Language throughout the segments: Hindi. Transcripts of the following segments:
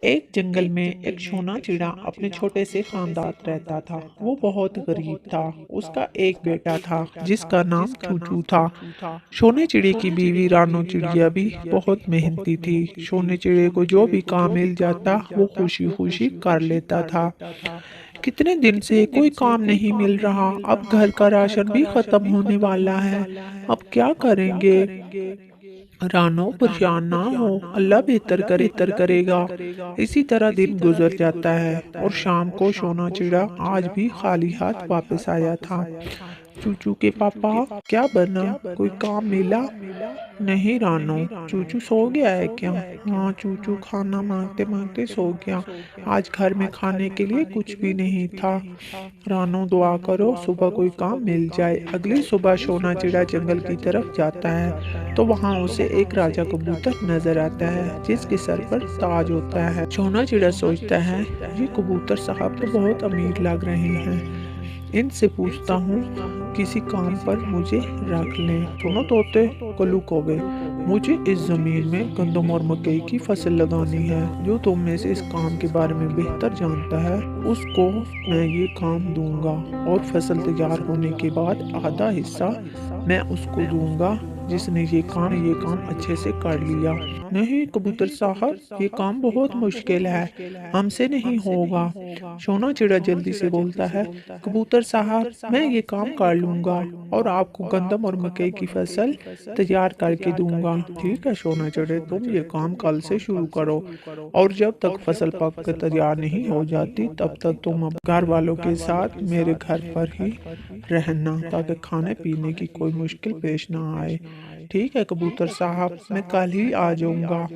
एक जंगल में एक सोना चिड़ा अपने छोटे से खानदान रहता था। वो बहुत गरीब था। उसका एक बेटा था जिसका नाम चूचू था। सोने चिड़े की बीवी रानो चिड़िया भी बहुत मेहनती थी। सोने चिड़े को जो भी काम मिल जाता वो खुशी खुशी कर लेता था। कितने दिन से कोई काम नहीं मिल रहा। अब घर का राशन भी खत्म होने वाला है। अब क्या करेंगे? रानो परेशान ना हो, अल्लाह बेहतर करेगा। इसी तरह दिन गुजर जाता है और शाम को सोना चिड़ा आज भी खाली हाथ वापस आया था। चूचू के पापा, क्या बना? कोई काम मिला? नहीं रानो, चूचू सो गया है क्या? हाँ, चूचू खाना मांगते मांगते सो गया। आज घर में खाने के लिए कुछ भी नहीं था। रानो, दुआ करो सुबह कोई काम मिल जाए। अगली सुबह सोना चिड़ा जंगल की तरफ जाता है तो वहां उसे एक राजा कबूतर नजर आता है जिसके सर पर ताज होता है। सोना चिड़ा सोचता है, ये कबूतर साहब तो बहुत अमीर लग रहे हैं। इनसे पूछता हूँ किसी काम पर मुझे रख लें। सुनो तोते, कल्लू कौवे, मुझे इस जमीन में गंदम और मकई की फसल लगानी है। जो तुम में से इस काम के बारे में बेहतर जानता है उसको मैं ये काम दूंगा और फसल तैयार होने के बाद आधा हिस्सा मैं उसको दूंगा जिसने ये काम अच्छे से कर लिया। नहीं कबूतर साहब, ये काम बहुत मुश्किल है, हमसे नहीं होगा। सोना चिड़ा जल्दी से बोलता है, कबूतर साहब, मैं ये काम कर लूंगा और आपको गंदम और मकई की फसल तैयार करके दूंगा। ठीक है सोना चिड़े, तुम ये काम कल से शुरू करो और जब तक फसल पक कर तैयार नहीं हो जाती तब तक तुम अब घर वालों के साथ मेरे घर पर ही रहना ताकि खाने पीने की कोई मुश्किल पेश ना आए। ठीक है कबूतर साहब, मैं कल ही आ जाऊंगा।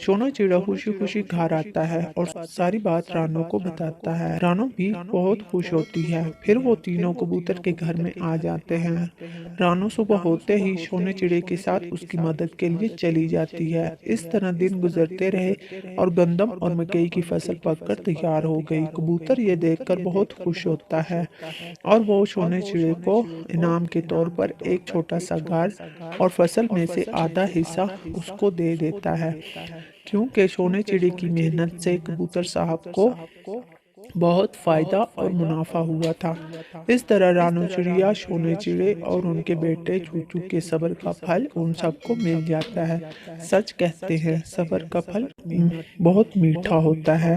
सोना चिड़ा खुशी खुशी घर आता है और सारी बात रानो को बताता है। रानो भी बहुत खुश होती है। फिर वो तीनों कबूतर के घर में आ जाते हैं। रानो सुबह होते ही सोने चिड़े के साथ उसकी मदद के लिए चली जाती है। इस तरह दिन गुजरते रहे और गंदम और मकई की फसल पककर तैयार हो गई। कबूतर ये देखकर बहुत खुश होता है और वो सोने चिड़े को इनाम के तौर पर एक छोटा सा घर और फसल में से आधा हिस्सा उसको दे देता है क्योंकि सोने चिड़े की मेहनत से कबूतर साहब को बहुत फायदा और मुनाफा हुआ था। इस तरह रानू चिड़िया, सोने चिड़े और उनके बेटे चूचू के सब्र का फल उन सबको मिल जाता है। सच कहते हैं, सब्र का फल बहुत मीठा होता है।